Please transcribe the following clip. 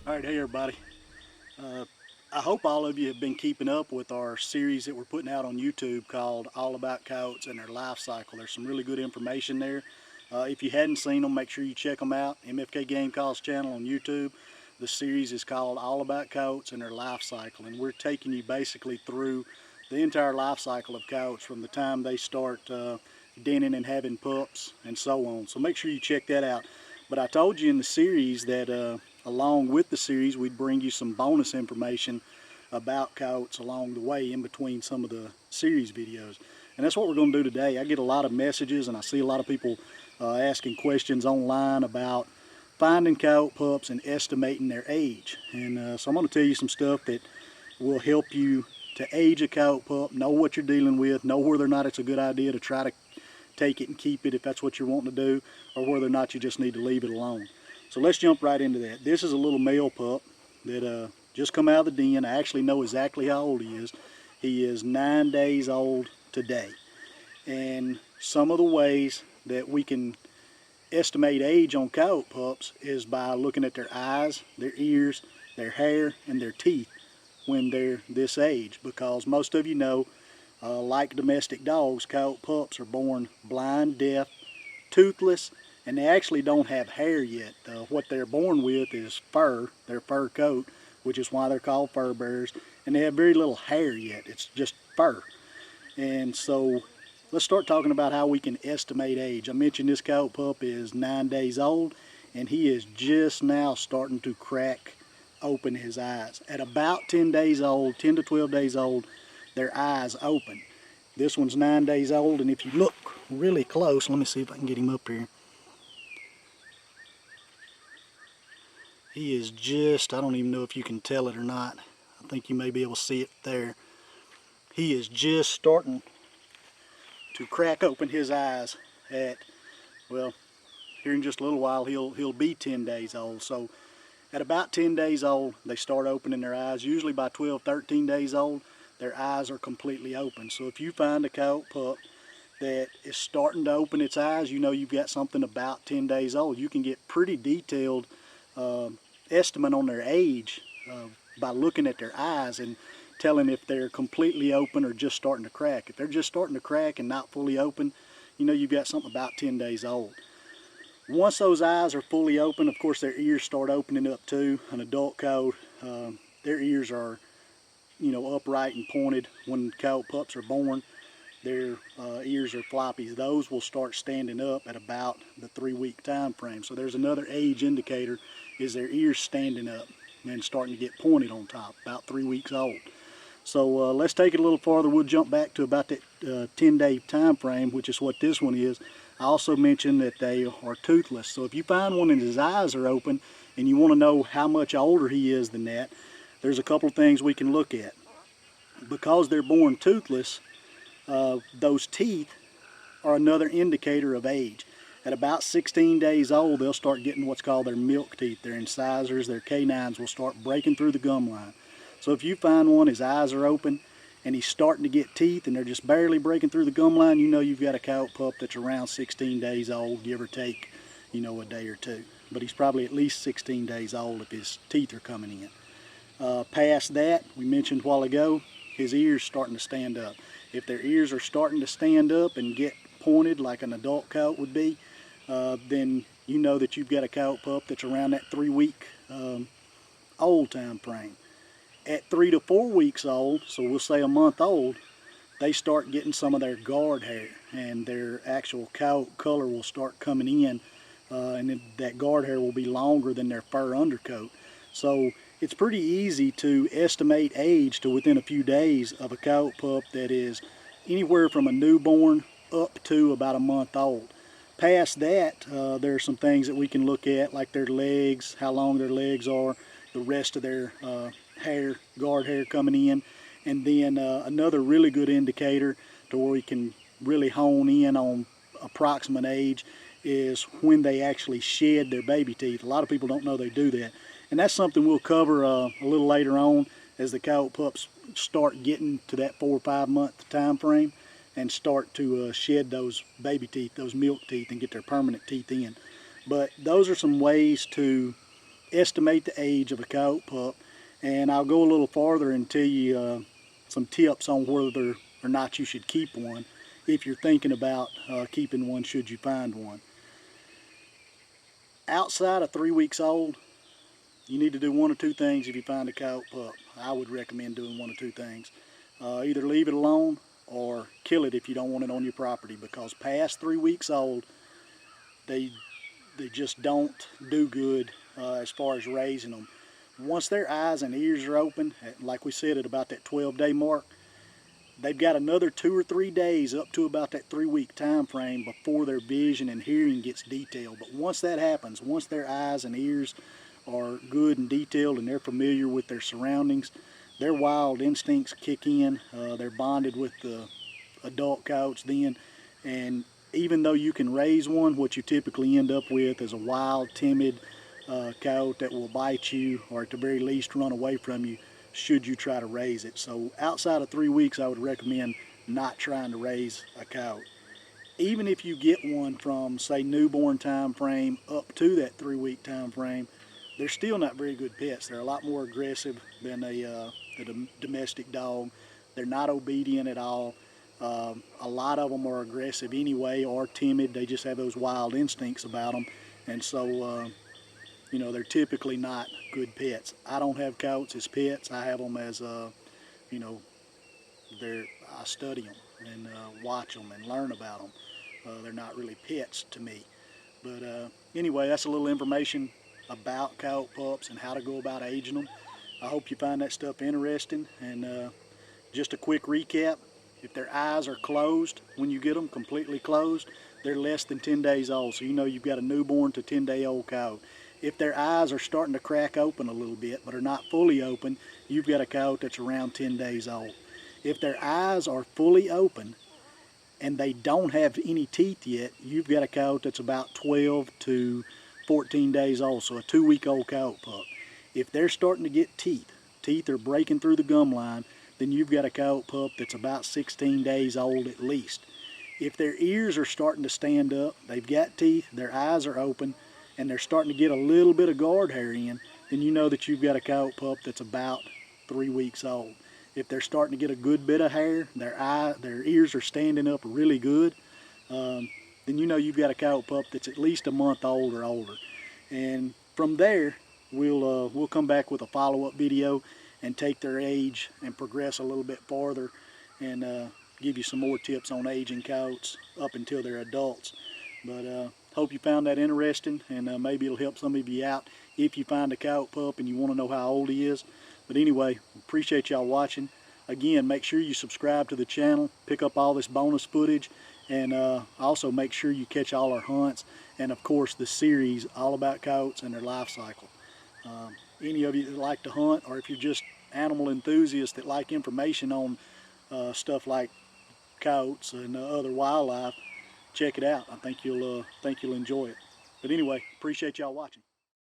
All right, hey everybody. Uh, I hope all of you have been keeping up with our series that we're putting out on YouTube called All About Coyotes and Their Life Cycle. There's some really good information there. If you hadn't seen them, make sure you check them out. MFK Game Calls channel on YouTube. The series is called All About Coyotes and Their Life Cycle, and we're taking you basically through the entire life cycle of coyotes from the time they start denning and having pups and so on. So make sure you check that out. But I told you in the series that along with the series, we'd bring you some bonus information about coyotes along the way in between some of the series videos. And that's what we're going to do today. I get a lot of messages and I see a lot of people asking questions online about finding coyote pups and estimating their age. And so I'm going to tell you some stuff that will help you to age a coyote pup, know what you're dealing with, know whether or not it's a good idea to try to take it and keep it if that's what you're wanting to do, or whether or not you just need to leave it alone. So let's jump right into that. This is a little male pup that just come out of the den. I actually know exactly how old he is. He is 9 days old today. And some of the ways that we can estimate age on coyote pups is by looking at their eyes, their ears, their hair, and their teeth when they're this age, because most of you know, like domestic dogs, coyote pups are born blind, deaf, toothless, and they actually don't have hair yet. What they're born with is fur, their fur coat, which is why they're called fur bearers, and they have very little hair yet. It's just fur. And so let's start talking about how we can estimate age. I mentioned this coyote pup is 9 days old, and he is just now starting to crack open his eyes. At about 10 days old, 10 to 12 days old, their eyes open. This one's 9 days old, and if you look really close, let me see if I can get him up here. He is just, I don't even know if you can tell it or not. I think you may be able to see it there. He is just starting to crack open his eyes at, well, here in just a little while he'll be 10 days old. So at about 10 days old, they start opening their eyes. Usually by 12, 13 days old, their eyes are completely open. So if you find a coyote pup that is starting to open its eyes, you know you've got something about 10 days old. You can get pretty detailed estimate on their age by looking at their eyes and telling if they're completely open or just starting to crack. If they're just starting to crack and not fully open, you know you've got something about 10 days old. Once those eyes are fully open, of course their ears start opening up too. An adult coyote, their ears are, you know, upright and pointed when coyote pups are born. Their ears are floppy. Those will start standing up at about the 3-week time frame. So there's another age indicator, is their ears standing up and starting to get pointed on top, about 3 weeks old. So let's take it a little farther. We'll jump back to about that 10-day time frame, which is what this one is. I also mentioned that they are toothless. So if you find one and his eyes are open and you want to know how much older he is than that, there's a couple of things we can look at. Because they're born toothless, those teeth are another indicator of age. At about 16 days old, they'll start getting what's called their milk teeth. Their incisors, their canines will start breaking through the gum line. So if you find one, his eyes are open, and he's starting to get teeth, and they're just barely breaking through the gum line, you know you've got a coyote pup that's around 16 days old, give or take, you know, a day or two. But he's probably at least 16 days old if his teeth are coming in. Past that, we mentioned a while ago, his ears starting to stand up. If their ears are starting to stand up and get pointed like an adult coyote would be, then you know that you've got a coyote pup that's around that 3-week old time frame. At 3 to 4 weeks old, so we'll say a month old, they start getting some of their guard hair, and their actual coyote color will start coming in, and then that guard hair will be longer than their fur undercoat. So it's pretty easy to estimate age to within a few days of a coyote pup that is anywhere from a newborn up to about a month old. Past that, there are some things that we can look at, like their legs, how long their legs are, the rest of their hair, guard hair coming in, and then another really good indicator to where we can really hone in on approximate age is when they actually shed their baby teeth. A lot of people don't know they do that, and that's something we'll cover a little later on as the coyote pups start getting to that 4 or 5 month time frame and start to shed those baby teeth, those milk teeth, and get their permanent teeth in. But those are some ways to estimate the age of a coyote pup, and I'll go a little farther and tell you some tips on whether or not you should keep one if you're thinking about keeping one should you find one. Outside of 3 weeks old, you need to do one or two things if you find a coyote pup. I would recommend doing one or two things. Either leave it alone or kill it if you don't want it on your property, because past 3 weeks old, they just don't do good as far as raising them. Once their eyes and ears are open, like we said, at about that 12-day mark, they've got another 2 or 3 days up to about that 3-week time frame before their vision and hearing gets detailed. But once that happens, once their eyes and ears are good and detailed and they're familiar with their surroundings, their wild instincts kick in. They're bonded with the adult coyotes then, and even though you can raise one, what you typically end up with is a wild, timid coyote that will bite you, or at the very least run away from you should you try to raise it. So outside of 3 weeks, I would recommend not trying to raise a coyote. Even if you get one from, say, newborn time frame up to that 3-week time frame, they're still not very good pets. They're a lot more aggressive than a domestic dog. They're not obedient at all. A lot of them are aggressive anyway, or timid. They just have those wild instincts about them, and so you know, they're typically not good pets. I don't have coyotes as pets. I have them as you know, I study them and watch them and learn about them. They're not really pets to me. But anyway, that's a little information about coyote pups and how to go about aging them. I hope you find that stuff interesting. And just a quick recap: if their eyes are closed when you get them, completely closed, they're less than 10 days old. So you know you've got a newborn to 10-day-old coyote. If their eyes are starting to crack open a little bit but are not fully open, you've got a coyote that's around 10 days old. If their eyes are fully open and they don't have any teeth yet, you've got a coyote that's about 12 to 14 days old, so a 2-week-old coyote pup. If they're starting to get teeth are breaking through the gum line, then you've got a coyote pup that's about 16 days old at least. If their ears are starting to stand up, they've got teeth, their eyes are open, and they're starting to get a little bit of guard hair in, then you know that you've got a coyote pup that's about 3 weeks old. If they're starting to get a good bit of hair, their ears are standing up really good, then you know you've got a coyote pup that's at least a month old or older. And from there, we'll come back with a follow-up video and take their age and progress a little bit farther, and give you some more tips on aging coyotes up until they're adults. But hope you found that interesting, and maybe it'll help some of you out if you find a coyote pup and you want to know how old he is. But anyway, appreciate y'all watching. Again, make sure you subscribe to the channel, pick up all this bonus footage, and also make sure you catch all our hunts, and of course the series All About Coyotes and Their Life Cycle. Any of you that like to hunt, or if you're just animal enthusiasts that like information on stuff like coyotes and other wildlife, check it out. I think you'll enjoy it. But anyway, appreciate y'all watching.